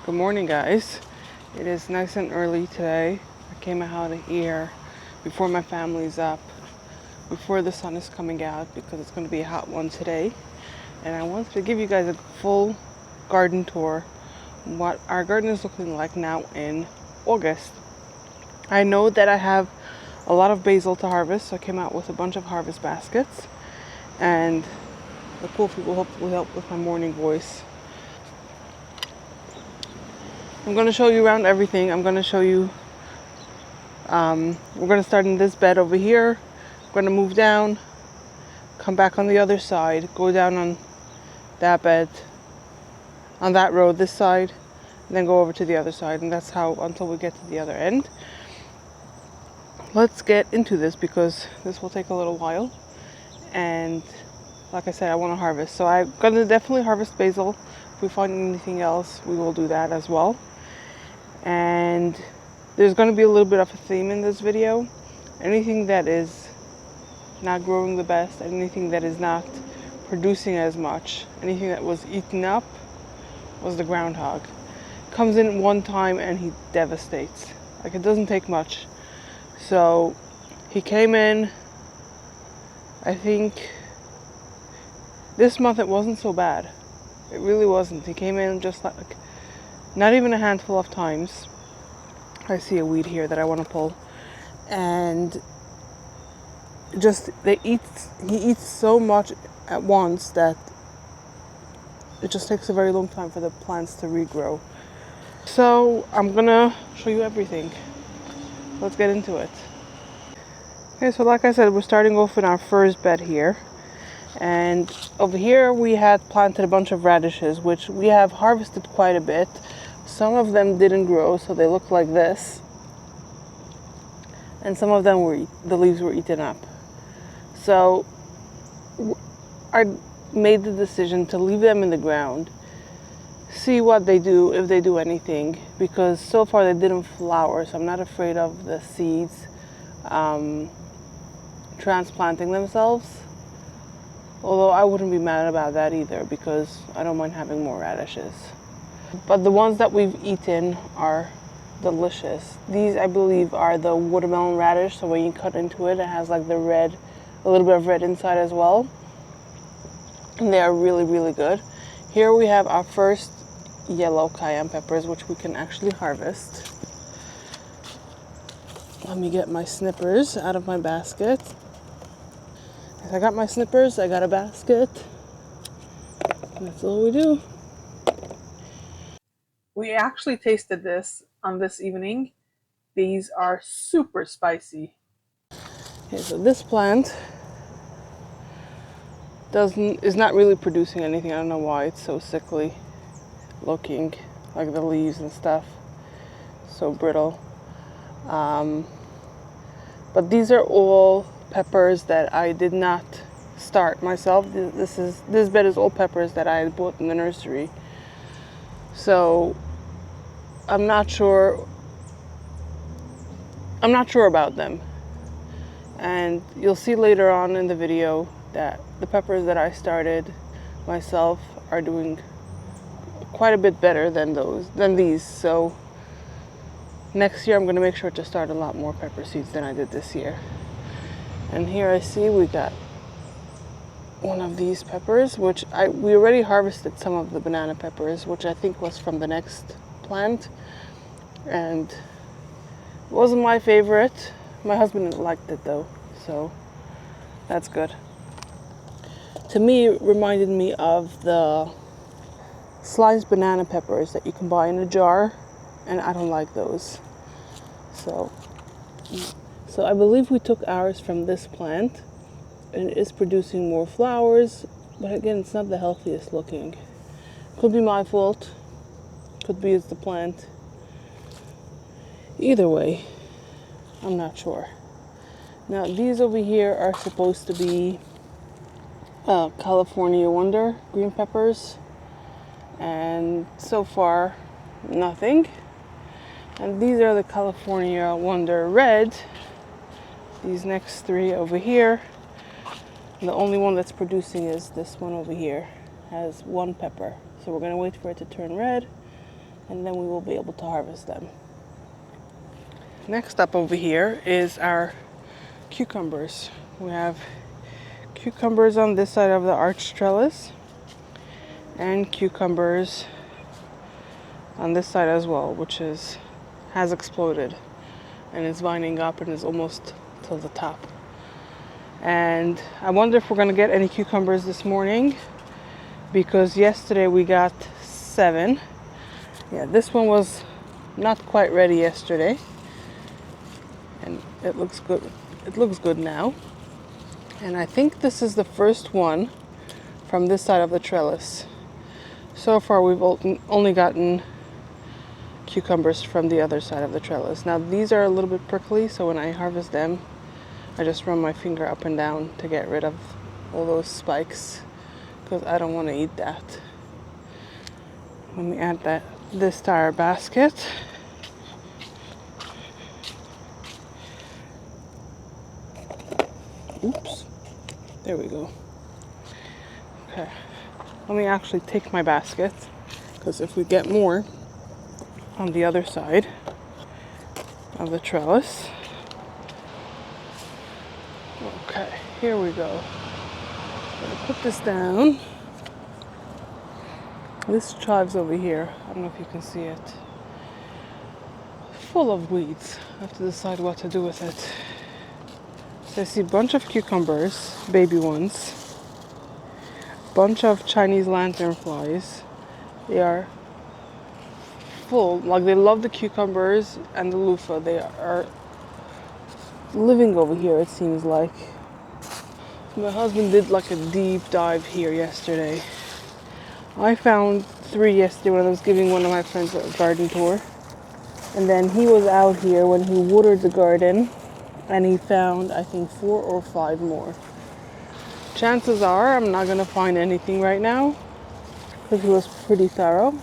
Good morning, guys. It is nice and early today. I came out of here before my family's up, before the sun is coming out, because it's going to be a hot one today. And I wanted to give you guys a full garden tour, what our garden is looking like now in August. I know that I have a lot of basil to harvest, so I came out with a bunch of harvest baskets. And the cool people hopefully help with my morning voice. I'm going to show you around everything. I'm going to show you, we're going to start in this bed over here. We're going to move down, come back on the other side, go down on that bed, on that road, this side, and then go over to the other side. And that's how until we get to the other end. Let's get into this because this will take a little while. And like I said, I want to harvest. So I'm going to definitely harvest basil. If we find anything else, we will do that as well. And there's going to be a little bit of a theme in this video. Anything that is not growing the best, anything that is not producing as much, anything that was eaten up was the groundhog. Comes in one time and he devastates. Like, it doesn't take much. So he came in, I think this month it wasn't so bad. It really wasn't. He came in just like not even a handful of times. I see a weed here that I want to pull. And just he eats so much at once that it just takes a very long time for the plants to regrow. So I'm gonna show you everything. Let's get into it. Okay, so like I said, we're starting off in our first bed here. And over here we had planted a bunch of radishes, which we have harvested quite a bit. Some of them didn't grow, so they looked like this. And some of them the leaves were eaten up. So I made the decision to leave them in the ground, see what they do, if they do anything, because so far they didn't flower, so I'm not afraid of the seeds transplanting themselves. Although I wouldn't be mad about that either, because I don't mind having more radishes. But the ones that we've eaten are delicious. These, I believe, are the watermelon radish, so when you cut into it, it has like the red, a little bit of red inside as well. And they are really, really good. Here we have our first yellow cayenne peppers, which we can actually harvest. Let me get my snippers out of my basket. If I got my snippers, I got a basket. That's all we do. We actually tasted this on this evening. These are super spicy. Okay, so this plant is not really producing anything. I don't know why it's so sickly looking, like the leaves and stuff, so brittle. But these are all peppers that I did not start myself. This bed is all peppers that I bought in the nursery. So I'm not sure about them. And you'll see later on in the video that the peppers that I started myself are doing quite a bit better than these. So next year I'm going to make sure to start a lot more pepper seeds than I did this year. And here I see we got one of these peppers, which we already harvested some of the banana peppers, which I think was from the next plant. And it wasn't my favorite. My husband liked it though, so that's good. To me, it reminded me of the sliced banana peppers that you can buy in a jar, and I don't like those. So I believe we took ours from this plant, and it is producing more flowers, but again, it's not the healthiest looking. Could be my fault, could be it's the plant. Either way, I'm not sure. Now these over here are supposed to be California Wonder green peppers, and so far nothing. And these are the California Wonder red, these next three over here. The only one that's producing is this one over here, has one pepper. So we're going to wait for it to turn red and then we will be able to harvest them. Next up over here is our cucumbers. We have cucumbers on this side of the arch trellis and cucumbers on this side as well, which has exploded and is vining up and is almost till the top. And I wonder if we're going to get any cucumbers this morning, because yesterday we got 7. Yeah, this one was not quite ready yesterday, and it looks good. It looks good now. And I think this is the first one from this side of the trellis. So far we've only gotten cucumbers from the other side of the trellis. Now these are a little bit prickly, so when I harvest them, I just run my finger up and down to get rid of all those spikes, because I don't want to eat that. Let me add this to our basket. Oops, there we go. Okay, let me actually take my basket, because if we get more on the other side of the trellis. Okay, here we go. I'm gonna put this down. This chives over here, I don't know if you can see it, full of weeds. I have to decide what to do with it. So I see a bunch of cucumbers, baby ones, bunch of Chinese lantern flies. They are full, like they love the cucumbers and the loofah. They are living over here, it seems like. My husband did like a deep dive here yesterday. I found 3 yesterday when I was giving one of my friends a garden tour. And then he was out here when he watered the garden, and he found, I think, 4 or 5 more. Chances are I'm not gonna find anything right now, because he was pretty thorough.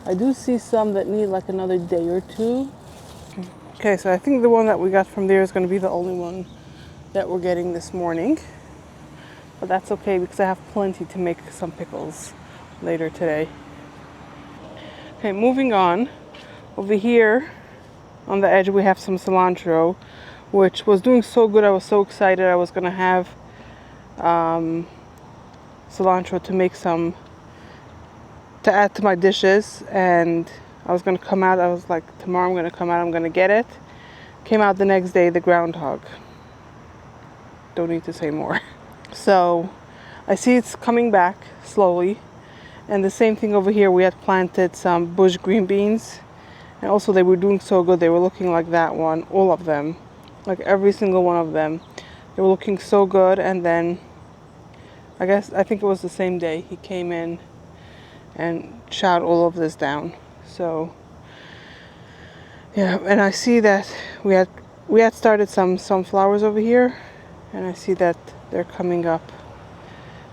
I do see some that need like another day or 2. Okay, so I think the one that we got from there is going to be the only one that we're getting this morning. But that's okay, because I have plenty to make some pickles later today. Okay, moving on. Over here on the edge we have some cilantro, which was doing so good. I was so excited I was going to have cilantro to make some to add to my dishes, and I was going to come out. I was like, tomorrow I'm going to come out, I'm going to get it. Came out the next day, the groundhog. Don't need to say more. So I see it's coming back slowly. And the same thing over here, we had planted some bush green beans, and also they were doing so good. They were looking like that one, all of them, like every single one of them. They were looking so good. And then I think it was the same day he came in and shot all of this down. So yeah, and I see that we had started some sunflowers over here, and I see that they're coming up,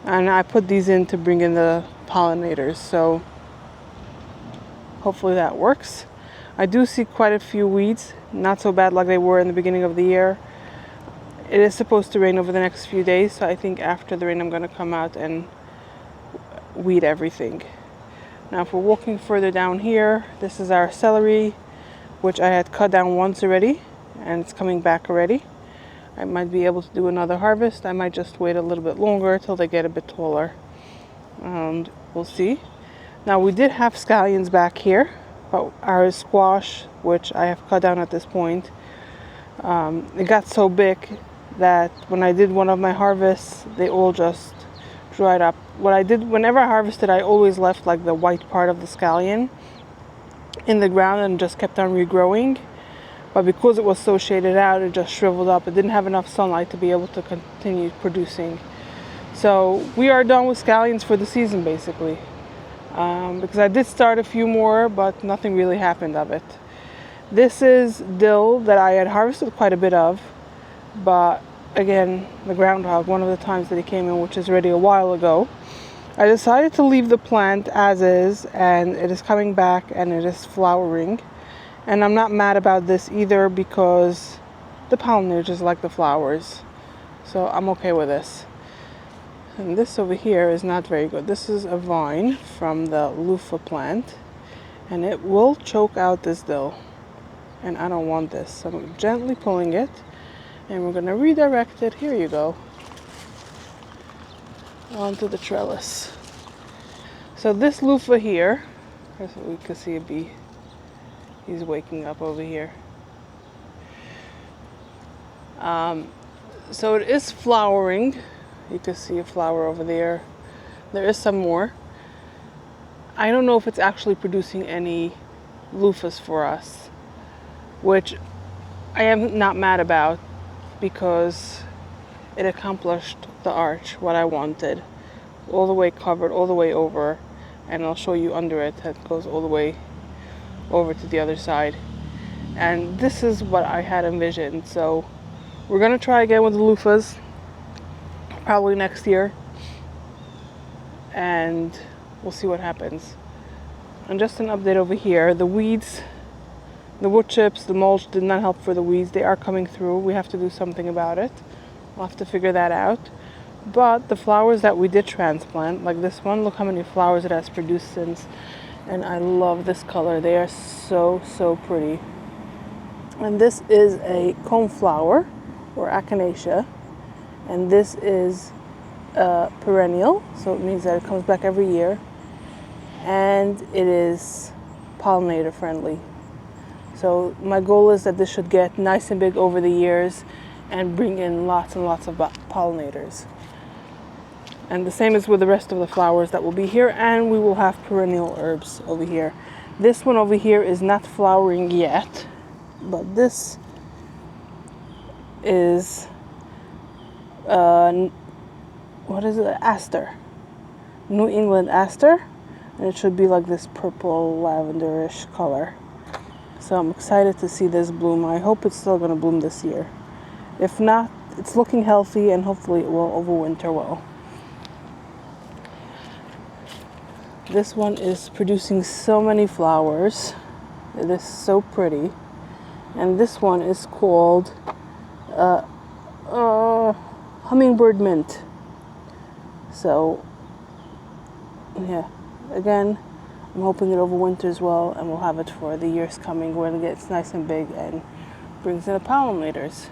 and I put these in to bring in the pollinators, so hopefully that works. I do see quite a few weeds, not so bad like they were in the beginning of the year. It is supposed to rain over the next few days, so I think after the rain I'm going to come out and weed everything. Now if we're walking further down here, this is our celery, which I had cut down once already, and it's coming back already. I might be able to do another harvest. I might just wait a little bit longer till they get a bit taller, and we'll see. Now we did have scallions back here, but our squash, which I have cut down at this point, it got so big that when I did one of my harvests, they all just dried up. What I did, whenever I harvested, I always left like the white part of the scallion in the ground and just kept on regrowing. But because it was so shaded out, it just shriveled up. It didn't have enough sunlight to be able to continue producing. So we are done with scallions for the season, basically. Because I did start a few more, but nothing really happened of it. This is dill that I had harvested quite a bit of, but again, the groundhog, one of the times that he came in, which is already a while ago, I decided to leave the plant as is, and it is coming back and it is flowering. And I'm not mad about this either, because the pollinators just like the flowers. So I'm okay with this. And this over here is not very good. This is a vine from the loofah plant, and it will choke out this dill, and I don't want this. So I'm gently pulling it, and we're going to redirect it. Here you go, onto the trellis. So this loofah here, as we can see a bee, he's waking up over here. So it is flowering. You can see a flower over there. There is some more. I don't know if it's actually producing any loofahs for us, which I am not mad about, because it accomplished the arch, what I wanted. All the way covered, all the way over, and I'll show you under it. That goes all the way over to the other side. And this is what I had envisioned. So we're gonna try again with the loofahs, probably next year, and we'll see what happens. And just an update over here, the weeds, the wood chips, the mulch did not help for the weeds. They are coming through. We have to do something about it. We'll have to figure that out. But the flowers that we did transplant, like this one, look how many flowers it has produced since. And I love this color. They are so, so pretty. And this is a coneflower, or echinacea. And this is perennial, so it means that it comes back every year. And it is pollinator friendly. So my goal is that this should get nice and big over the years and bring in lots and lots of pollinators. And the same is with the rest of the flowers that will be here, and we will have perennial herbs over here. This one over here is not flowering yet, but this is what is it? Aster. New England aster. And it should be like this purple lavenderish color. So I'm excited to see this bloom. I hope it's still going to bloom this year. If not, it's looking healthy, and hopefully it will overwinter well. This one is producing so many flowers. It is so pretty. And this one is called hummingbird mint. So yeah, again, I'm hoping it overwinters well, and we'll have it for the years coming when it gets nice and big and brings in the pollinators.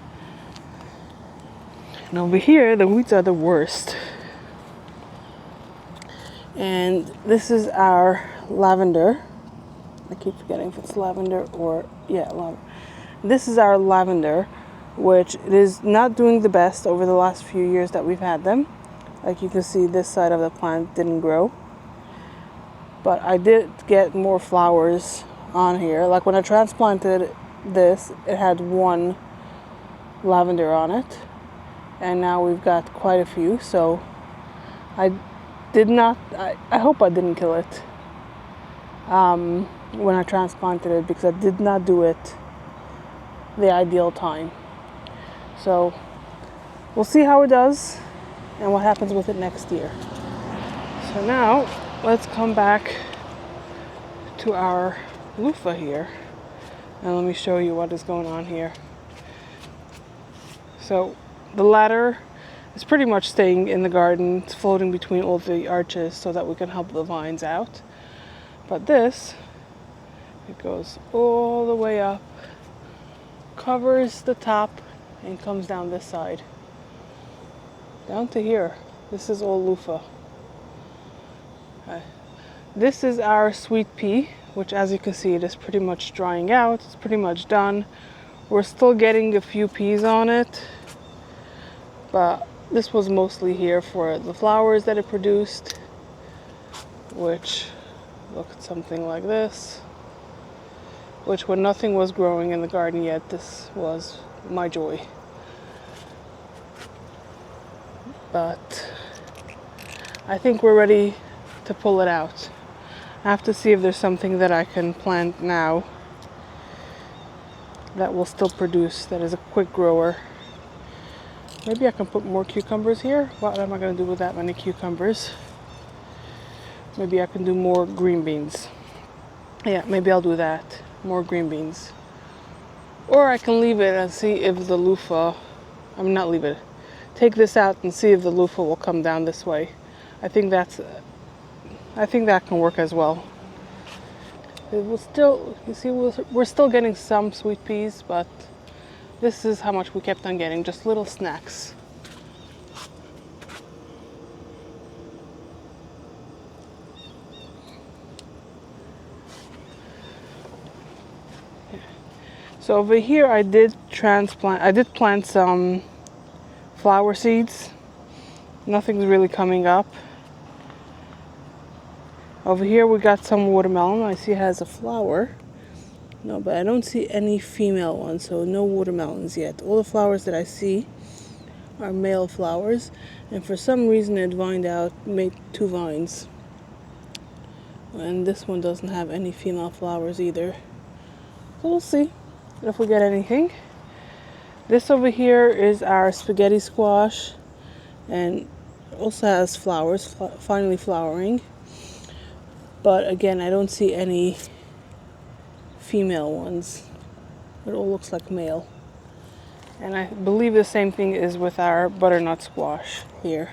And over here, the weeds are the worst. And this is our lavender. I keep forgetting if it's lavender or, yeah, lavender. This is our lavender, which is not doing the best over the last few years that we've had them. Like you can see, this side of the plant didn't grow. But I did get more flowers on here. Like when I transplanted this, it had one lavender on it. And now we've got quite a few. So I hope I didn't kill it when I transplanted it, because I did not do it the ideal time. So we'll see how it does and what happens with it next year. So now let's come back to our loofah here, and let me show you what is going on here. So the ladder is pretty much staying in the garden. It's floating between all the arches so that we can help the vines out. But this, it goes all the way up, covers the top, and comes down this side. Down to here. This is all loofah. This is our sweet pea, which, as you can see, it is pretty much drying out. It's pretty much done. We're still getting a few peas on it, but this was mostly here for the flowers that it produced, which looked something like this. Which, when nothing was growing in the garden yet, this was my joy. But I think we're ready to pull it out. I have to see if there's something that I can plant now that will still produce, that is a quick grower. Maybe I can put more cucumbers here. What am I going to do with that many cucumbers? Maybe I can do more green beans. Yeah, maybe I'll do that. More green beans. Or I can leave it and see if the loofah, not leave it, take this out and see if the loofah will come down this way. I think that can work as well. It was still, you see, we're still getting some sweet peas, but this is how much we kept on getting, just little snacks. So over here I did plant some flower seeds. Nothing's really coming up. Over here we got some watermelon. I see it has a flower. No, but I don't see any female ones, so no watermelons yet. All the flowers that I see are male flowers, and for some reason it vined out, made 2 vines. And this one doesn't have any female flowers either. So we'll see if we get anything. This over here is our spaghetti squash, and also has flowers, finally flowering. But again, I don't see any female ones. It all looks like male. And I believe the same thing is with our butternut squash here.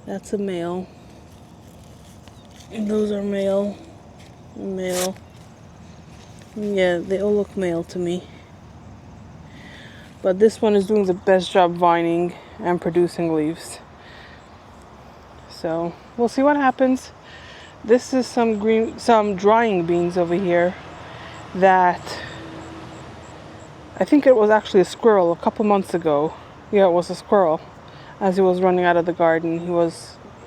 That's a male. And those are male. Male. Yeah, they all look male to me. But this one is doing the best job vining and producing leaves. So we'll see what happens. This is some drying beans over here that I think it was actually a squirrel a couple months ago. Yeah, it was a squirrel. As he was running out of the garden,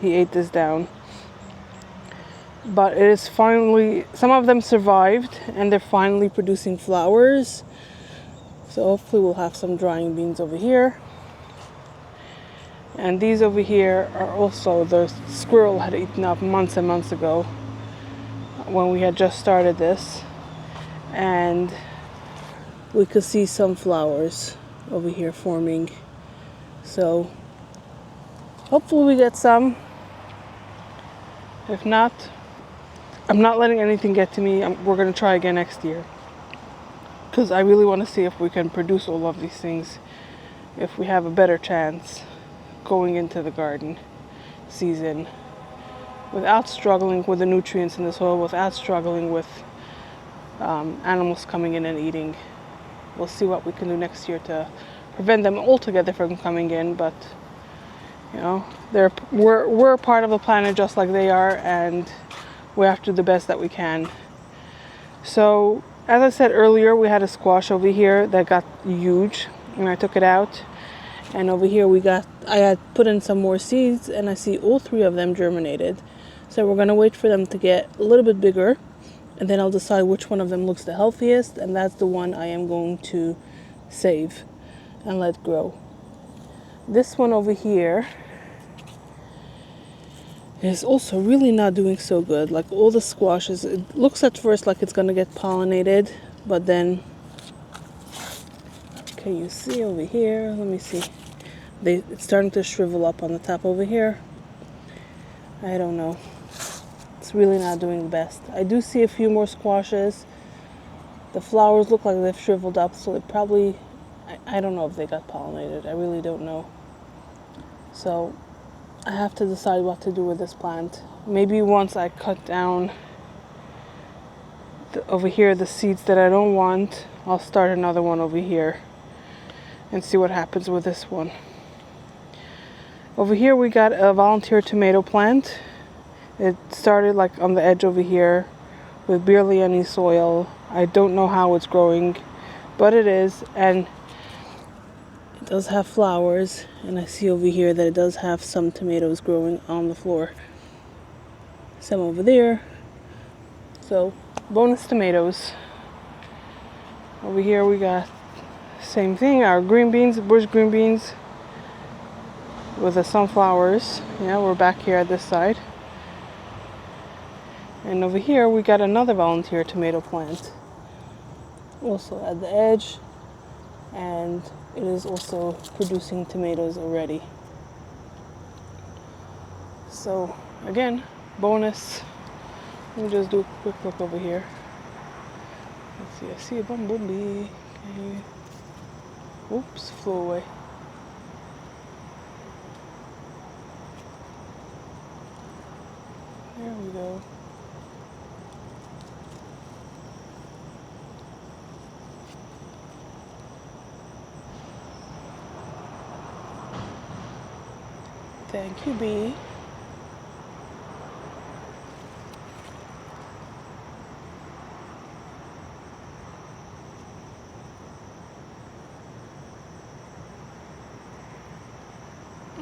he ate this down. But it is finally, some of them survived and they're finally producing flowers. So hopefully we'll have some drying beans over here. And these over here are also the squirrel had eaten up months and months ago when we had just started this. And we could see some flowers over here forming. So hopefully we get some. If not, I'm not letting anything get to me. We're going to try again next year. Because I really want to see if we can produce all of these things. If we have a better chance going into the garden season without struggling with the nutrients in the soil, without struggling with animals coming in and eating. We'll see what we can do next year to prevent them altogether from coming in, but you know, we're a part of the planet just like they are, and we have to do the best that we can. So as I said earlier, we had a squash over here that got huge and I took it out. And over here I had put in some more seeds and I see all 3 of them germinated. So we're going to wait for them to get a little bit bigger and then I'll decide which one of them looks the healthiest, and that's the one I am going to save and let grow. This one over here is also really not doing so good. Like all the squashes, it looks at first like it's going to get pollinated, but then, okay, you see over here, let me see. It's starting to shrivel up on the top over here. I don't know. It's really not doing the best. I do see a few more squashes. The flowers look like they've shriveled up, so it probably, I don't know if they got pollinated. I really don't know. So I have to decide what to do with this plant. Maybe once I cut down over here the seeds that I don't want, I'll start another one over here and see what happens with this one. Over here we got a volunteer tomato plant. It started like on the edge over here with barely any soil. I don't know how it's growing, but it is, and it does have flowers, and I see over here that it does have some tomatoes growing on the floor. Some over there. So, bonus tomatoes. Over here we got same thing, our green beans, bush green beans with the sunflowers. Yeah, we're back here at this side. And over here we got another volunteer tomato plant. Also at the edge, and it is also producing tomatoes already. So again, bonus. Let me just do a quick look over here. Let's see, I see a bumblebee. Okay. Oops, flew away. There we go. Thank you, bee.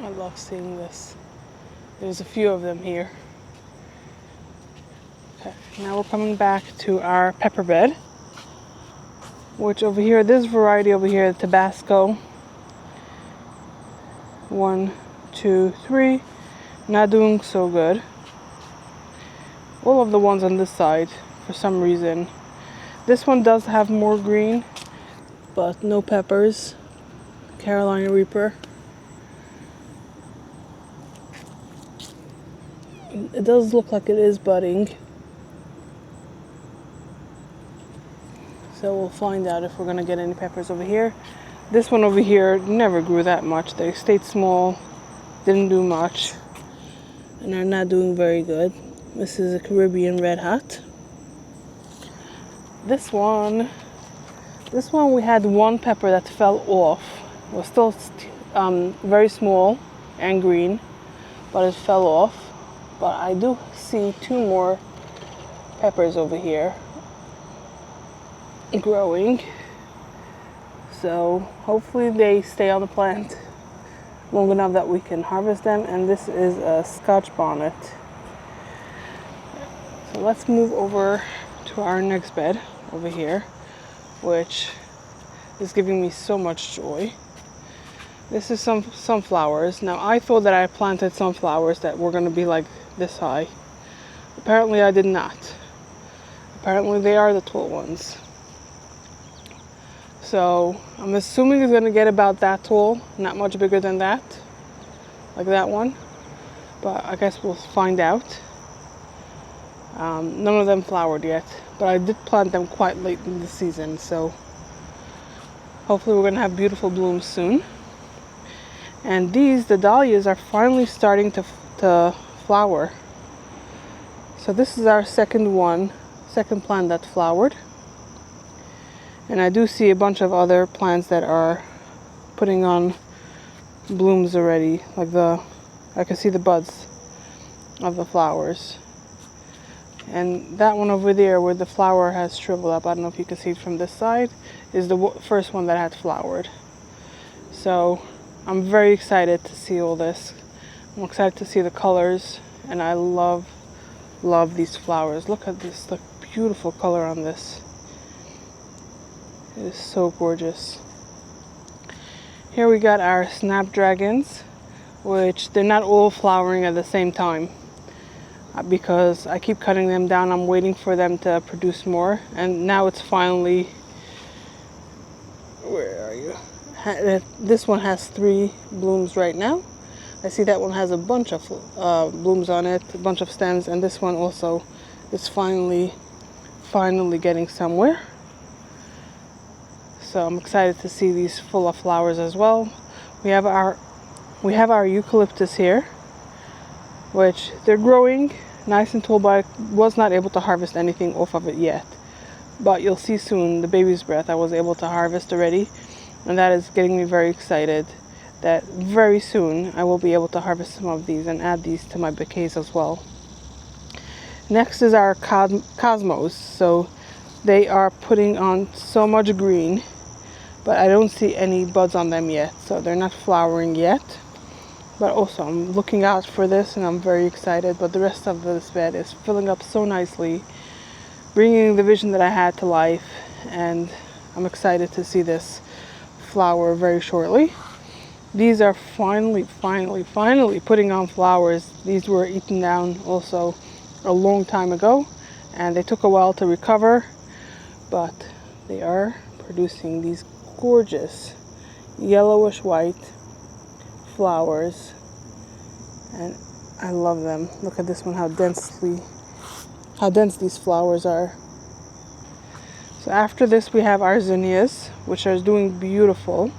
I love seeing this. There's a few of them here. Okay, now we're coming back to our pepper bed, which over here, this variety over here, the Tabasco. 1, 2, 3. Not doing so good. All of the ones on this side, for some reason. This one does have more green, but no peppers. Carolina Reaper. It does look like it is budding. So we'll find out if we're gonna get any peppers over here. This one over here never grew that much. They stayed small, didn't do much, and are not doing very good. This is a Caribbean Red Hot. This one we had one pepper that fell off. It was still very small and green, but it fell off. But I do see 2 more peppers over here growing. So hopefully they stay on the plant long enough that we can harvest them. And this is a Scotch bonnet. So let's move over to our next bed over here, which is giving me so much joy. This is some sunflowers. Now I thought that I planted sunflowers that were going to be like this high. Apparently I did not. Apparently they are the tall ones. So I'm assuming it's going to get about that tall, not much bigger than that, like that one. But I guess we'll find out. None of them flowered yet, but I did plant them quite late in the season, so hopefully we're going to have beautiful blooms soon. And these, the dahlias, are finally starting to flower. So this is our second plant that flowered. And I do see a bunch of other plants that are putting on blooms already. I can see the buds of the flowers. And that one over there where the flower has shriveled up, I don't know if you can see it from this side, is the first one that had flowered. So I'm very excited to see all this. I'm excited to see the colors, and I love these flowers. Look at this, the beautiful color on this. It is so gorgeous. Here we got our snapdragons, which they're not all flowering at the same time because I keep cutting them down. I'm waiting for them to produce more, and now it's finally, where are you? This one has 3 blooms right now. I see that one has a bunch of blooms on it, a bunch of stems, and this one also is finally getting somewhere. So I'm excited to see these full of flowers as well. We have our eucalyptus here, which they're growing nice and tall, but I was not able to harvest anything off of it yet. But you'll see soon, the baby's breath I was able to harvest already, and that is getting me very excited that very soon I will be able to harvest some of these and add these to my bouquets as well. Next is our cosmos. So they are putting on so much green, but I don't see any buds on them yet, so they're not flowering yet. But also I'm looking out for this, and I'm very excited. But the rest of this bed is filling up so nicely, bringing the vision that I had to life, and I'm excited to see this flower very shortly. These are finally putting on flowers. These were eaten down also a long time ago, and they took a while to recover, but they are producing these gorgeous yellowish white flowers, and I love them. Look at this one, how dense these flowers are. So after this we have our zinnias, which are doing beautiful.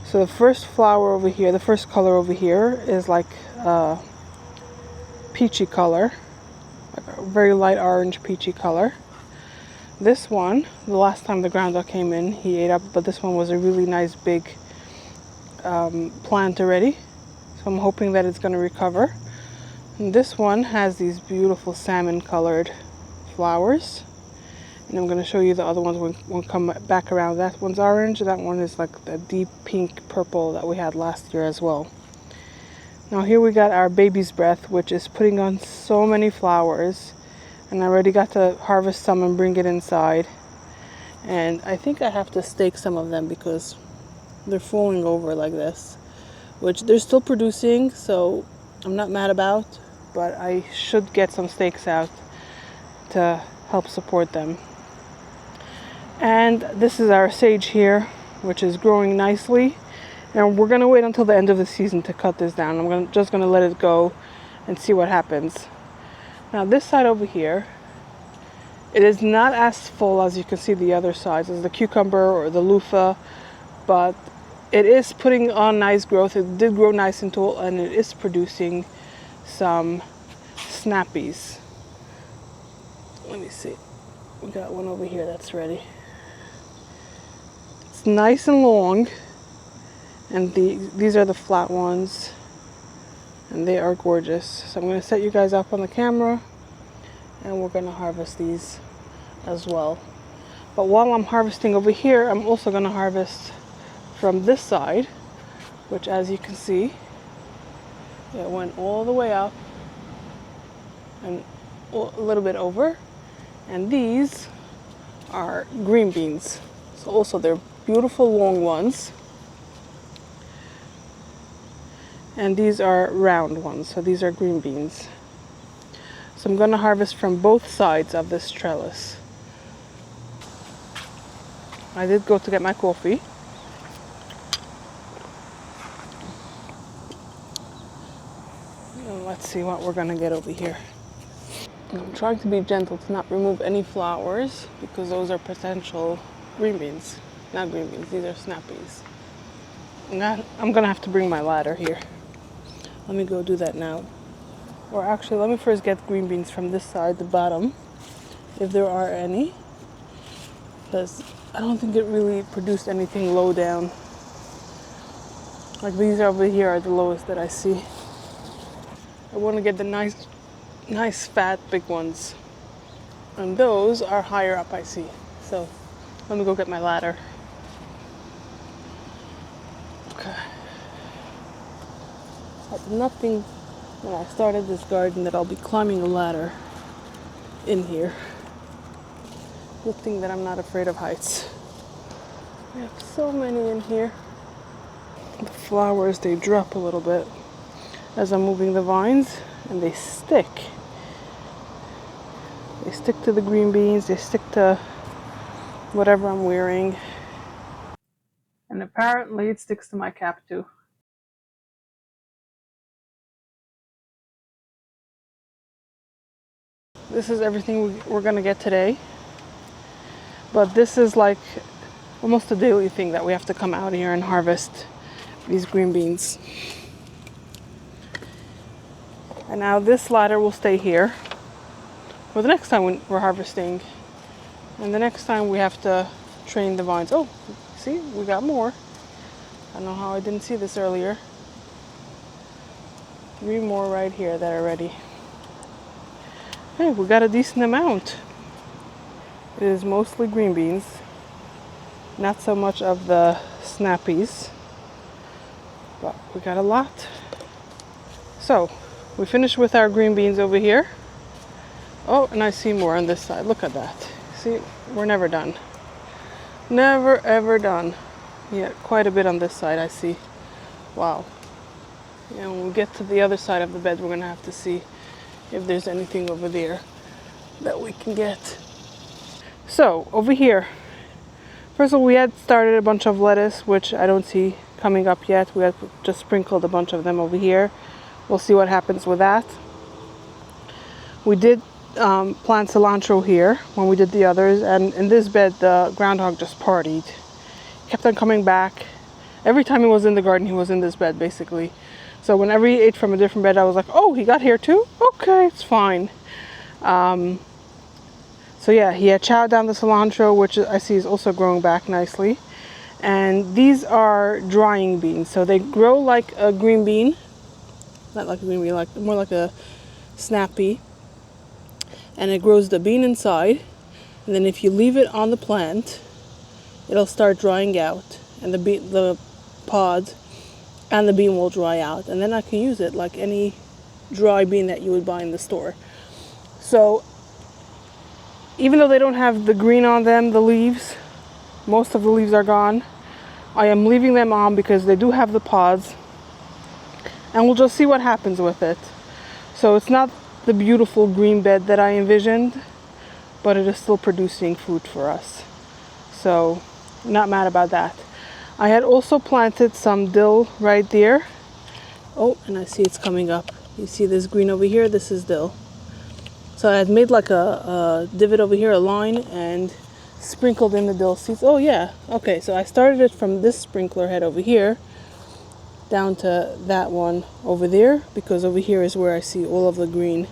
So the first flower over here, the first color over here is like peachy color, like a very light orange peachy color. This one, the last time the groundhog came in, he ate up, but this one was a really nice big plant already. So I'm hoping that it's going to recover. And this one has these beautiful salmon colored flowers. And I'm going to show you the other ones when we come back around. That one's orange. That one is like the deep pink purple that we had last year as well. Now here we got our baby's breath, which is putting on so many flowers. And I already got to harvest some and bring it inside. And I think I have to stake some of them because they're falling over like this, which they're still producing, so I'm not mad about, but I should get some stakes out to help support them. And this is our sage here, which is growing nicely. And we're gonna wait until the end of the season to cut this down. Just gonna let it go and see what happens. Now this side over here, it is not as full as you can see the other sides as the cucumber or the loofah, but it is putting on nice growth. It did grow nice and tall, and it is producing some snappies. Let me see. We got one over here that's ready. It's nice and long, and these are the flat ones, and they are gorgeous. So I'm going to set you guys up on the camera, and we're going to harvest these as well. But while I'm harvesting over here, I'm also going to harvest from this side, which, as you can see, it went all the way up and a little bit over. And these are green beans. So also they're beautiful long ones. And these are round ones. So these are green beans. So I'm going to harvest from both sides of this trellis. I did go to get my coffee. And let's see what we're going to get over here. I'm trying to be gentle to not remove any flowers because those are potential green beans. Not green beans, these are snappies. I'm going to have to bring my ladder here. Let me go do that now. Or actually, let me first get green beans from this side, the bottom, if there are any. Because I don't think it really produced anything low down. Like these over here are the lowest that I see. I want to get the nice fat big ones. And those are higher up, I see. So let me go get my ladder. Okay. But nothing when I started this garden that I'll be climbing a ladder in here. Good thing that I'm not afraid of heights. We have so many in here. The flowers, they drop a little bit as I'm moving the vines, and they stick. They stick to the green beans, they stick to whatever I'm wearing. And apparently it sticks to my cap too. This is everything we're gonna get today. But this is like almost a daily thing that we have to come out here and harvest these green beans. And now this ladder will stay here for the next time we're harvesting. And the next time we have to train the vines. Oh, see, we got more. I don't know how I didn't see this earlier. 3 more right here that are ready. Hey, we got a decent amount. It is mostly green beans. Not so much of the snappies. But we got a lot. So, we finished with our green beans over here. Oh, and I see more on this side. Look at that. See, we're never done. Never ever done. Yeah, quite a bit on this side I see. Wow. And when we get to the other side of the bed, we're gonna have to see if there's anything over there that we can get. So, over here, first of all, we had started a bunch of lettuce, which I don't see coming up yet. We had just sprinkled a bunch of them over here. We'll see what happens with that. We did plant cilantro here when we did the others, and in this bed the groundhog just partied. He kept on coming back. Every time he was in the garden, he was in this bed basically. So whenever he ate from a different bed, I was like, oh, he got here too? Okay, it's fine. So yeah, he had chowed down the cilantro, which I see is also growing back nicely. And these are drying beans, so they grow like a green bean, not like a green bean, like more like a snap pea. And it grows the bean inside, and then if you leave it on the plant, it'll start drying out, and the pod and the bean will dry out, and then I can use it like any dry bean that you would buy in the store. So even though they don't have the green on them, the leaves, most of the leaves are gone, I am leaving them on because they do have the pods, and we'll just see what happens with it. So it's not the beautiful green bed that I envisioned, but it is still producing food for us. So I'm not mad about that. I had also planted some dill right there. Oh, and I see it's coming up. You see this green over here? This is dill. So I had made like a divot over here, a line, and sprinkled in the dill seeds. Oh yeah, okay, so I started it from this sprinkler head over here down to that one over there, because over here is where I see all of the green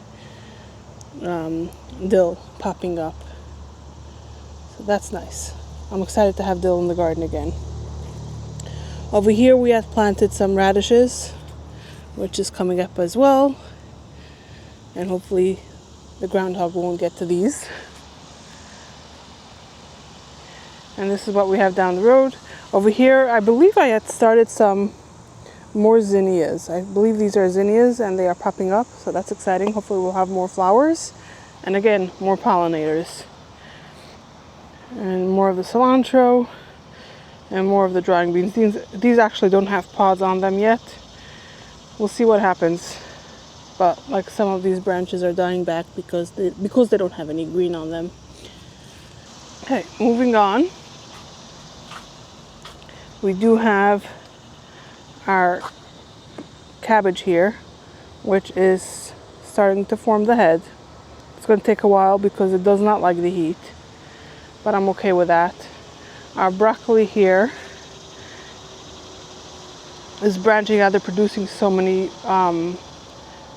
dill popping up. So that's nice. I'm excited to have dill in the garden again. Over here we have planted some radishes, which is coming up as well, and hopefully the groundhog won't get to these. And this is what we have down the road. Over here, I believe I had started some more zinnias. I believe these are zinnias and they are popping up, so that's exciting. Hopefully we'll have more flowers, and again, more pollinators. And more of the cilantro, and more of the drying beans. These actually don't have pods on them yet. We'll see what happens. But like some of these branches are dying back because they don't have any green on them. Okay, moving on. We do have our cabbage here, which is starting to form the head. It's going to take a while because it does not like the heat, but I'm okay with that. Our broccoli here is branching out. They're producing so many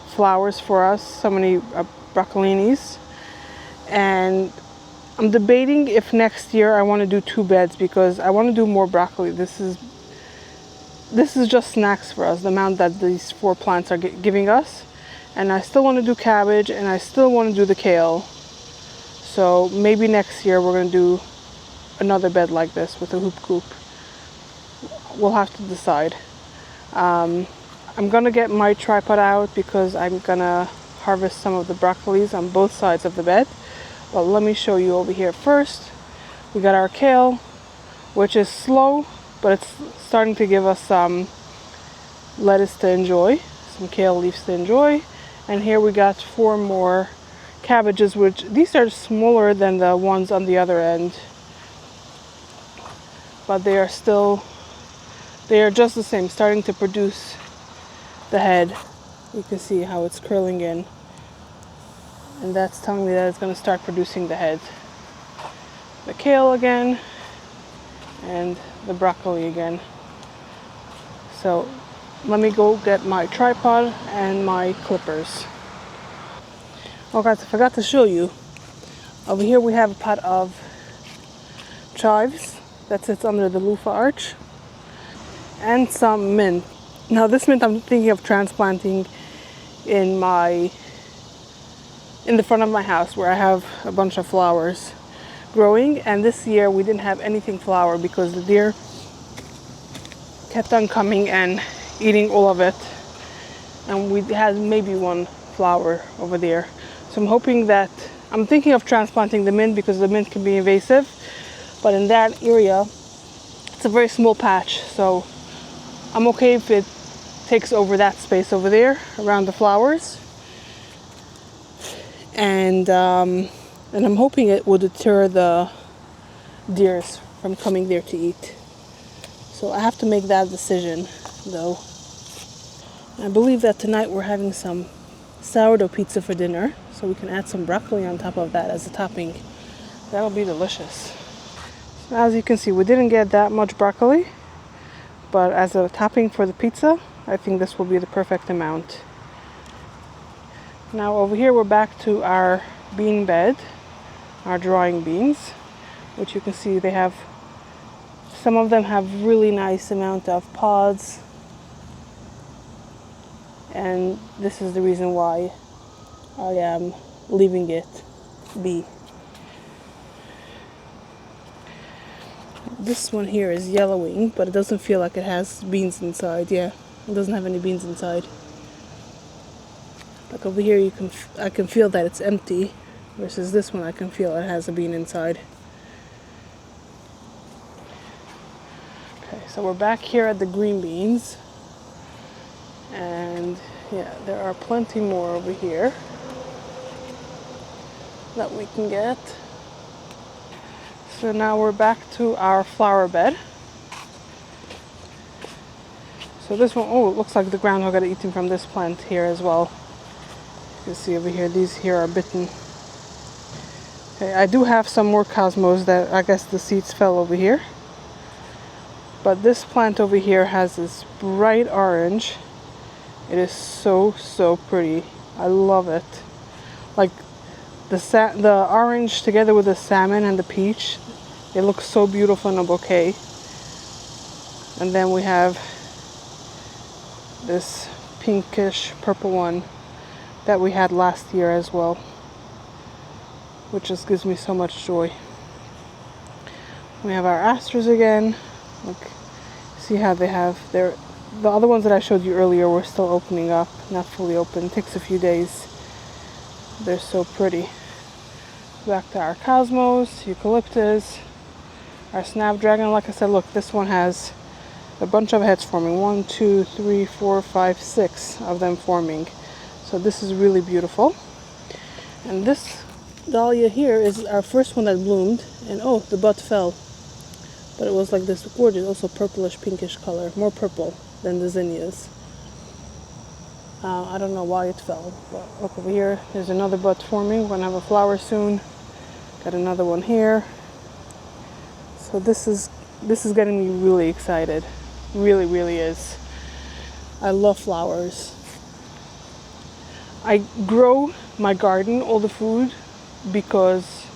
flowers for us, so many broccolinis, and I'm debating if next year I want to do 2 beds because I want to do more broccoli. This is just snacks for us, the amount that these 4 plants are giving us. And I still want to do cabbage, and I still want to do the kale. So maybe next year we're going to do another bed like this with a hoop coop. We'll have to decide. I'm going to get my tripod out because I'm going to harvest some of the broccolis on both sides of the bed. But let me show you over here first. We got our kale, which is slow, but it's starting to give us some lettuce to enjoy, some kale leaves to enjoy. And here we got 4 more cabbages, which these are smaller than the ones on the other end, but they are just the same, starting to produce the head. You can see how it's curling in, and that's telling me that it's going to start producing the head. The kale again, and the broccoli again. So let me go get my tripod and my clippers. Oh guys, I forgot to show you. Over here we have a pot of chives that sits under the loofah arch, and some mint. Now this mint I'm thinking of transplanting in the front of my house where I have a bunch of flowers growing, and this year we didn't have anything flower because the deer kept on coming and eating all of it, and we had maybe 1 flower over there. So I'm thinking of transplanting the mint because the mint can be invasive, but in that area it's a very small patch, so I'm okay if it takes over that space over there around the flowers. And I'm hoping it will deter the deers from coming there to eat. So I have to make that decision though. I believe that tonight we're having some sourdough pizza for dinner, so we can add some broccoli on top of that as a topping. That'll be delicious. So as you can see, we didn't get that much broccoli, but as a topping for the pizza, I think this will be the perfect amount. Now over here we're back to our bean bed, our drying beans, which you can see some of them have really nice amount of pods, and this is the reason why I am leaving it be. This one here is yellowing, but it doesn't feel like it has beans inside. Yeah, it doesn't have any beans inside. Like over here, I can feel that it's empty, versus this one I can feel it has a bean inside. Okay, so we're back here at the green beans, and yeah, there are plenty more over here that we can get. So now we're back to our flower bed. So this one, oh, it looks like the groundhog got eaten from this plant here as well. You can see over here, these here are bitten. Okay, I do have some more cosmos that I guess the seeds fell over here. But this plant over here has this bright orange. It is so pretty. I love it. Like the orange together with the salmon and the peach, it looks so beautiful in a bouquet. And then we have this pinkish purple one that we had last year as well, which just gives me so much joy. We have our asters again. Look, see how they have the other ones that I showed you earlier were still opening up, not fully open. It takes a few days. They're so pretty. Back to our cosmos, eucalyptus, our snapdragon. Like I said, look, this one has a bunch of heads forming. 1, 2, 3, 4, 5, 6 of them forming. So this is really beautiful. And this dahlia here is our first one that bloomed, and oh, the bud fell. But it was like this gorgeous, also purplish pinkish color, more purple than the zinnias. I don't know why it fell, but look over here, there's another bud forming. We're gonna have a flower soon. Got another one here. So this is getting me really excited. Really is. I love flowers. I grow my garden, all the food, because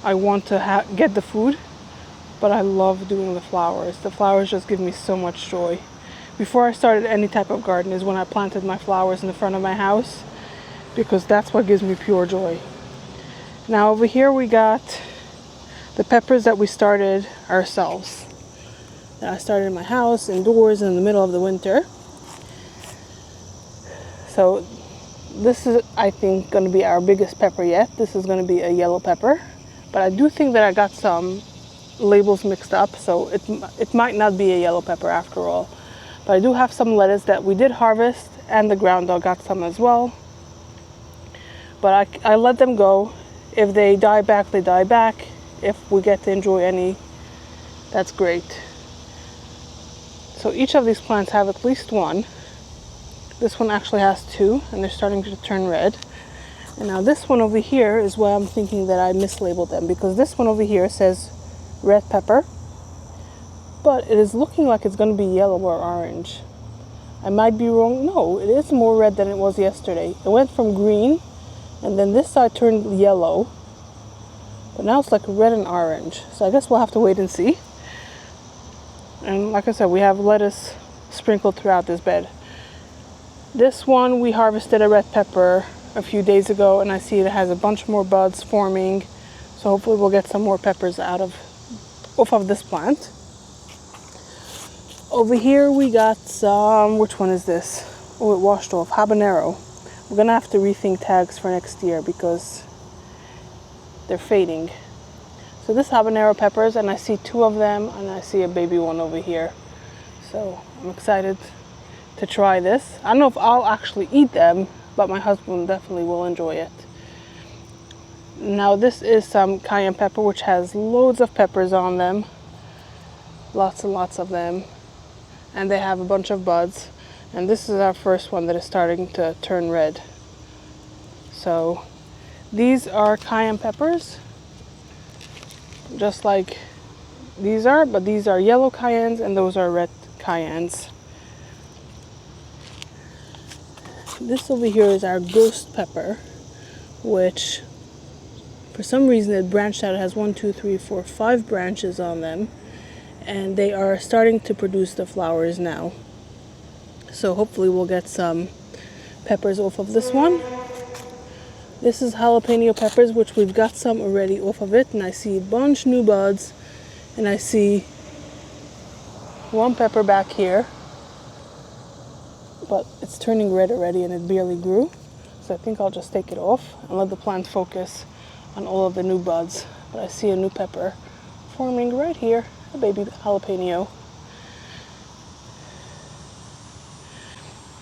I want to get the food, but I love doing the flowers. The flowers just give me so much joy. Before I started any type of garden is when I planted my flowers in the front of my house, because that's what gives me pure joy. Now over here we got the peppers that we started ourselves. That I started in my house, indoors, in the middle of the winter. So this is, I think, going to be our biggest pepper yet. This is going to be a yellow pepper. But I do think that I got some labels mixed up, so it might not be a yellow pepper after all. But I do have some lettuce that we did harvest, and the ground dog got some as well. But I let them go. If they die back, they die back. If we get to enjoy any, that's great. So each of these plants have at least one. This one actually has two, and they're starting to turn red. And now this one over here is where I'm thinking that I mislabeled them, because this one over here says red pepper, but it is looking like it's going to be yellow or orange. I might be wrong. No, it is more red than it was yesterday. It went from green, and then this side turned yellow, but now it's like red and orange. So I guess we'll have to wait and see. And like I said, we have lettuce sprinkled throughout this bed. This one, we harvested a red pepper a few days ago, and I see it has a bunch more buds forming. So hopefully we'll get some more peppers off of this plant. Over here we got some, which one is this? Oh, it washed off, habanero. We're gonna have to rethink tags for next year because they're fading. So this habanero peppers, and I see two of them, and I see a baby one over here. So I'm excited to try this. I don't know if I'll actually eat them, but my husband definitely will enjoy it. Now this is some cayenne pepper, which has loads of peppers on them. Lots and lots of them. And they have a bunch of buds. And this is our first one that is starting to turn red. So these are cayenne peppers, just like these are, but these are yellow cayennes and those are red cayennes. This over here is our ghost pepper, which for some reason it branched out. It has 1, 2, 3, 4, 5 branches on them, and they are starting to produce the flowers now. So hopefully we'll get some peppers off of this one. This is jalapeno peppers, which we've got some already off of it, and I see a bunch new buds, and I see one pepper back here, but it's turning red already and it barely grew. So I think I'll just take it off and let the plant focus on all of the new buds. But I see a new pepper forming right here, a baby jalapeno.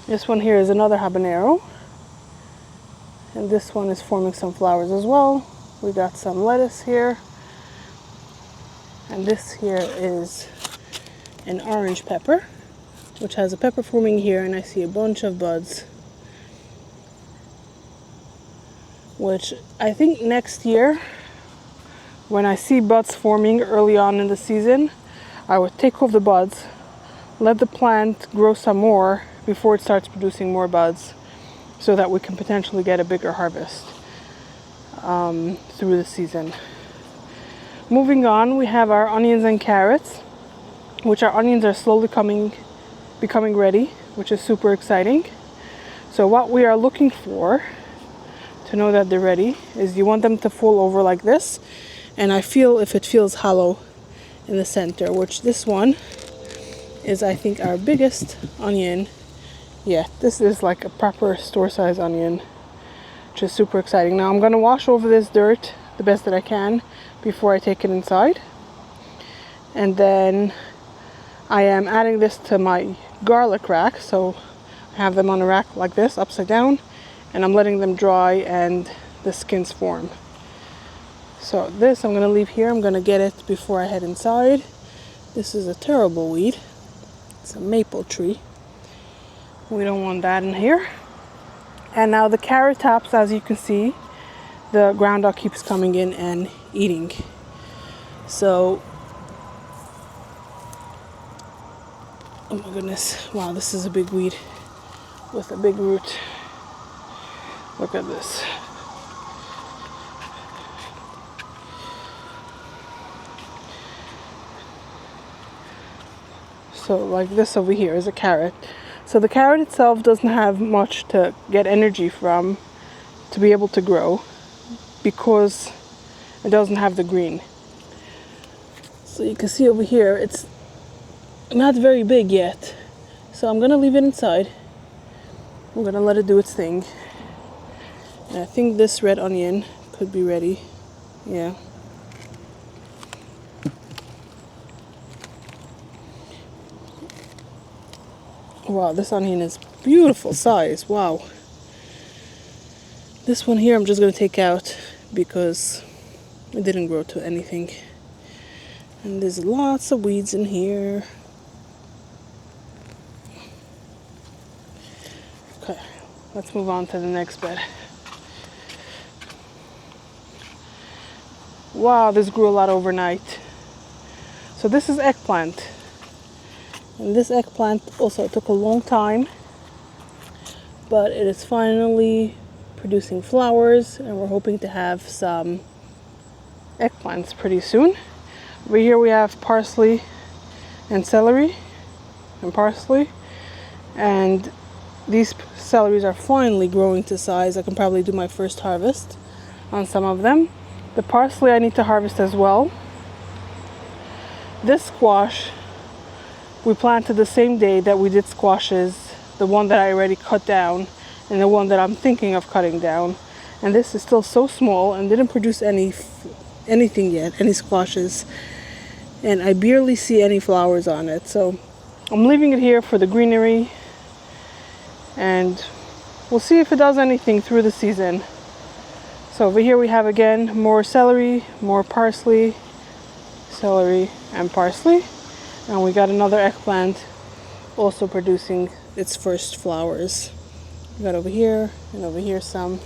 This one here is another habanero. And this one is forming some flowers as well. We got some lettuce here. And this here is an orange pepper, which has a pepper forming here, and I see a bunch of buds. Which I think next year, when I see buds forming early on in the season, I would take off the buds, let the plant grow some more before it starts producing more buds, so that we can potentially get a bigger harvest through the season. Moving on, we have our onions and carrots, which our onions are slowly becoming ready, which is super exciting. So what we are looking for to know that they're ready is you want them to fall over like this, and I feel if it feels hollow in the center, which this one is, I think, our biggest onion. Yeah, this is like a proper store size onion, which is super exciting. Now I'm going to wash over this dirt the best that I can before I take it inside. And then I am adding this to my garlic rack. So I have them on a rack like this, upside down, and I'm letting them dry and the skins form. So this I'm going to leave here. I'm going to get it before I head inside. This is a terrible weed. It's a maple tree. We don't want that in here. And now the carrot tops, as you can see, the groundhog keeps coming in and eating. So, oh my goodness, wow, this is a big weed with a big root. Look at this. So like this over here is a carrot. So the carrot itself doesn't have much to get energy from to be able to grow because it doesn't have the green. So you can see over here it's not very big yet. So I'm gonna leave it inside. I'm gonna let it do its thing. And I think this red onion could be ready. Yeah. Wow, this onion is beautiful size. Wow. This one here I'm just going to take out because it didn't grow to anything. And there's lots of weeds in here. Okay, let's move on to the next bed. Wow, this grew a lot overnight. So this is eggplant. And this eggplant also took a long time, but it is finally producing flowers, and we're hoping to have some eggplants pretty soon. Over here we have parsley and celery and parsley, and these celeries are finally growing to size. I can probably do my first harvest on some of them. The parsley I need to harvest as well. This squash we planted the same day that we did squashes, the one that I already cut down and the one that I'm thinking of cutting down. And this is still so small and didn't produce anything yet, any squashes. And I barely see any flowers on it. So I'm leaving it here for the greenery, and we'll see if it does anything through the season. So over here we have again more celery, more parsley, celery and parsley. And we got another eggplant also producing its first flowers. We got over here and over here some.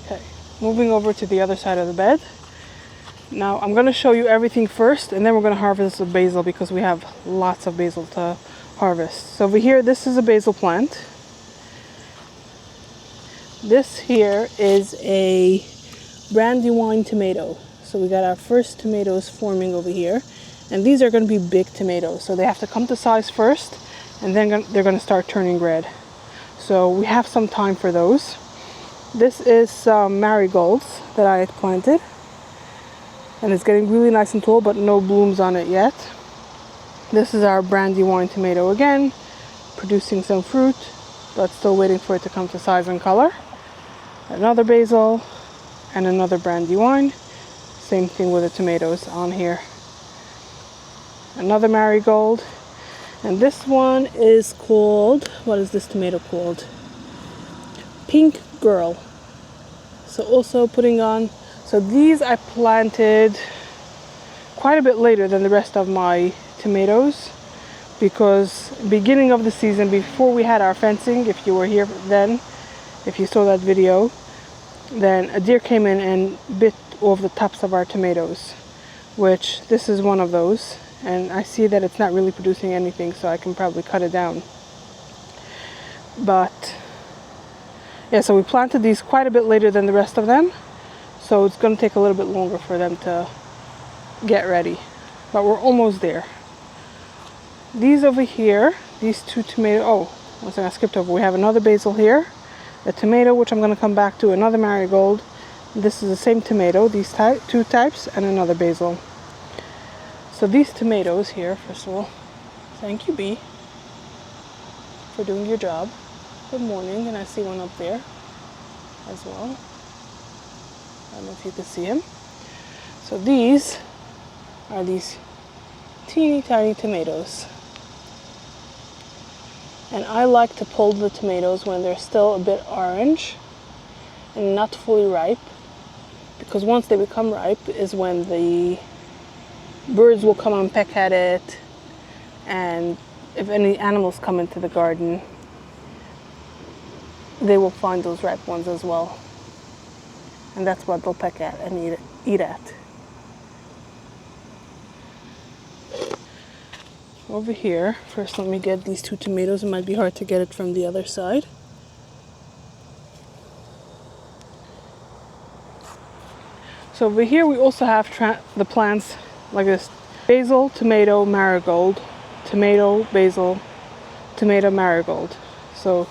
Okay, moving over to the other side of the bed. Now I'm going to show you everything first, and then we're going to harvest the basil because we have lots of basil to harvest. So over here, this is a basil plant. This here is a brandywine tomato. So we got our first tomatoes forming over here. And these are going to be big tomatoes, so they have to come to size first, and then they're going to start turning red. So we have some time for those. This is some marigolds that I had planted, and it's getting really nice and tall, but no blooms on it yet. This is our brandywine tomato again, producing some fruit, but still waiting for it to come to size and color. Another basil and another brandywine. Same thing with the tomatoes on here. Another marigold. And this one is called, what is this tomato called? Pink Girl. So also putting on, so these I planted quite a bit later than the rest of my tomatoes, because beginning of the season, before we had our fencing, if you were here then, if you saw that video, then a deer came in and bit off the tops of our tomatoes, which this is one of those, and I see that it's not really producing anything, so I can probably cut it down. But yeah, so we planted these quite a bit later than the rest of them, so it's going to take a little bit longer for them to get ready, but we're almost there. These over here, these two tomatoes, oh, one second, I skipped over. We have another basil here, a tomato, which I'm going to come back to, another marigold. This is the same tomato, these two types, and another basil. So these tomatoes here, first of all, thank you, Bee, for doing your job. Good morning, and I see one up there as well. I don't know if you can see him. So these are these teeny tiny tomatoes. And I like to pull the tomatoes when they're still a bit orange and not fully ripe, because once they become ripe is when the birds will come and peck at it, and if any animals come into the garden, they will find those ripe ones as well, and that's what they'll peck at and eat at. Over here, first let me get these two tomatoes. It might be hard to get it from the other side. So over here we also have the plants like this: basil, tomato, marigold, tomato, basil, tomato, marigold. So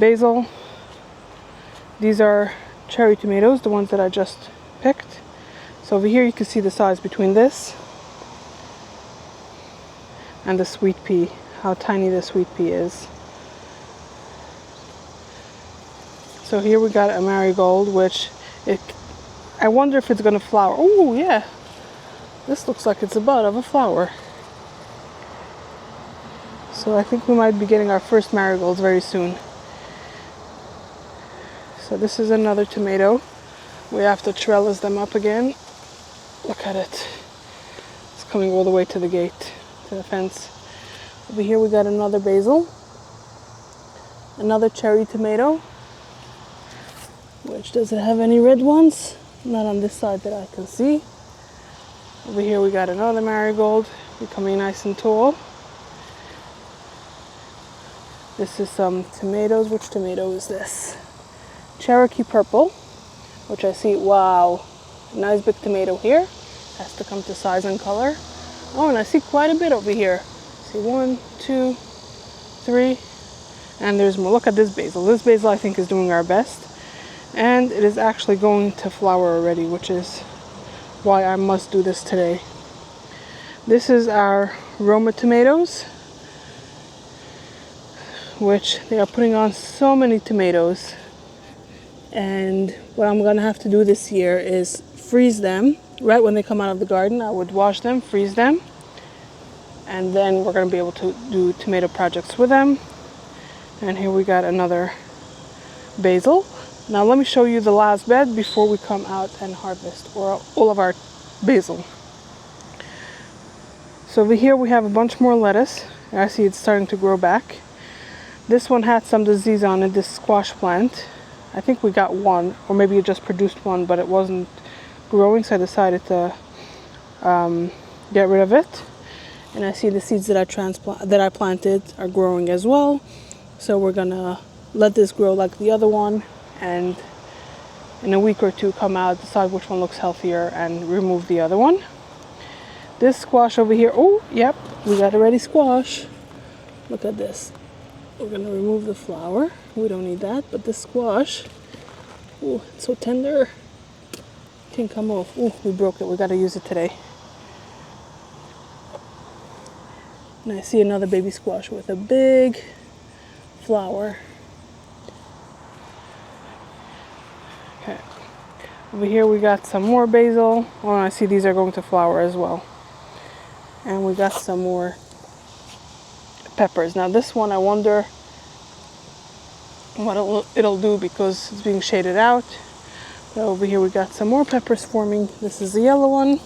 basil, these are cherry tomatoes, the ones that I just picked. So over here you can see the size between this and the sweet pea, how tiny the sweet pea is. So here we got a marigold, which I wonder if it's gonna flower. Oh yeah, this looks like it's a bud of a flower. So I think we might be getting our first marigolds very soon. So this is another tomato. We have to trellis them up again. Look at it. It's coming all the way to the gate, to the fence. Over here we got another basil, another cherry tomato, which doesn't have any red ones, not on this side that I can see. Over here we got another marigold, becoming nice and tall. This is some tomatoes. Which tomato is this? Cherokee purple, which I see, wow, nice big tomato here. Has to come to size and color. Oh, and I see quite a bit over here. See 1, 2, 3, and there's more. Look at this basil. This basil I think is doing our best, and it is actually going to flower already, which is why I must do this today. This is our Roma tomatoes, which they are putting on so many tomatoes. And what I'm gonna have to do this year is freeze them right when they come out of the garden. I would wash them, freeze them, and then we're gonna be able to do tomato projects with them. And here we got another basil. Now let me show you the last bed before we come out and harvest all of our basil. So over here we have a bunch more lettuce. I see it's starting to grow back. This one had some disease on it, this squash plant. I think we got one, or maybe it just produced one, but it wasn't growing, so I decided to get rid of it. And I see the seeds that I planted are growing as well. So we're gonna let this grow like the other one, and in a week or two come out, decide which one looks healthier, and remove the other one. This squash over here, oh, yep, we got a ready squash. Look at this. We're gonna remove the flower. We don't need that, but the squash, oh, it's so tender. Can't come off. Oh, we broke it. We gotta use it today. And I see another baby squash with a big flower. Okay. Over here we got some more basil. Oh, I see these are going to flower as well. And we got some more peppers. Now this one, I wonder what it'll do because it's being shaded out. So over here we got some more peppers forming. This is the yellow one.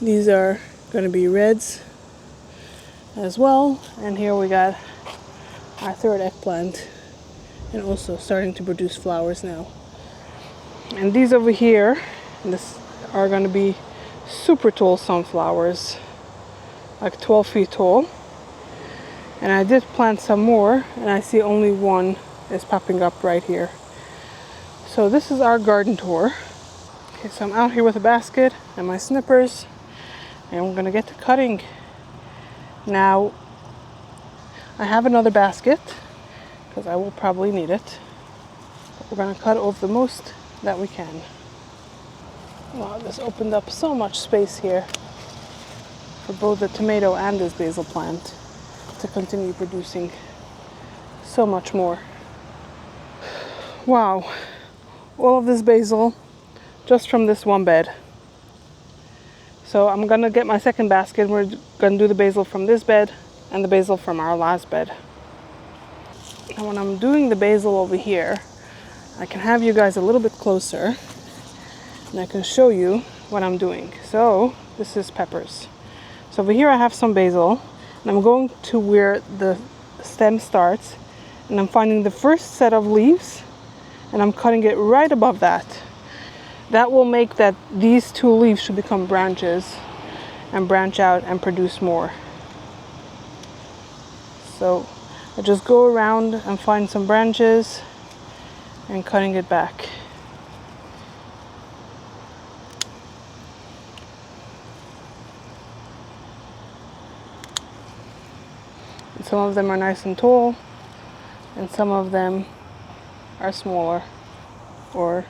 These are going to be reds as well. And here we got our third eggplant, and also starting to produce flowers now. And these over here, this are going to be super tall sunflowers, like 12 feet tall. And I did plant some more, and I see only one is popping up right here. So this is our garden tour. Okay, so I'm out here with a basket and my snippers, and we're gonna get to cutting. Now, I have another basket, because I will probably need it. But we're gonna cut off the most that we can. Wow, this opened up so much space here for both the tomato and this basil plant to continue producing so much more. Wow, all of this basil just from this one bed. So I'm gonna get my second basket. We're gonna do the basil from this bed and the basil from our last bed. And when I'm doing the basil over here, I can have you guys a little bit closer and I can show you what I'm doing. So this is peppers. So over here I have some basil, and I'm going to where the stem starts, and I'm finding the first set of leaves, and I'm cutting it right above that. That will make that these two leaves should become branches and branch out and produce more. So I just go around and find some branches and cutting it back. And some of them are nice and tall, and some of them are smaller or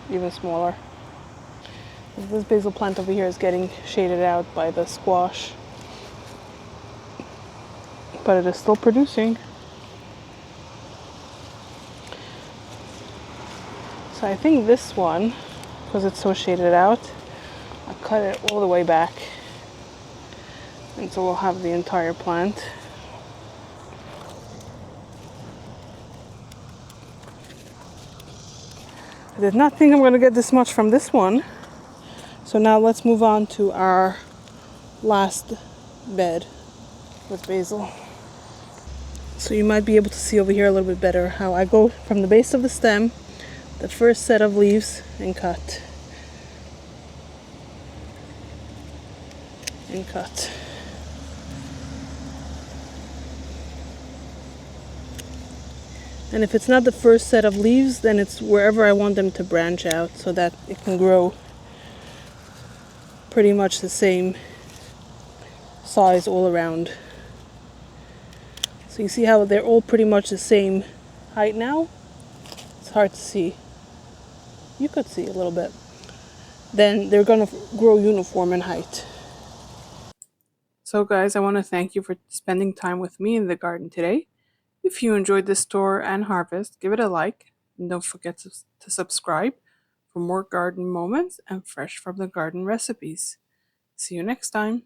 even smaller. This basil plant over here is getting shaded out by the squash, but it is still producing. So I think this one, because it's so shaded out, I cut it all the way back, and so we'll have the entire plant. I did not think I'm going to get this much from this one. So now let's move on to our last bed with basil. So you might be able to see over here a little bit better how I go from the base of the stem, the first set of leaves, and cut. And cut. And if it's not the first set of leaves, then it's wherever I want them to branch out so that it can grow pretty much the same size all around. So you see how they're all pretty much the same height now? It's hard to see. You could see a little bit. Then they're gonna grow uniform in height. So guys, I want to thank you for spending time with me in the garden today. If you enjoyed this tour and harvest, give it a like, and don't forget to subscribe for more garden moments and fresh from the garden recipes. See you next time.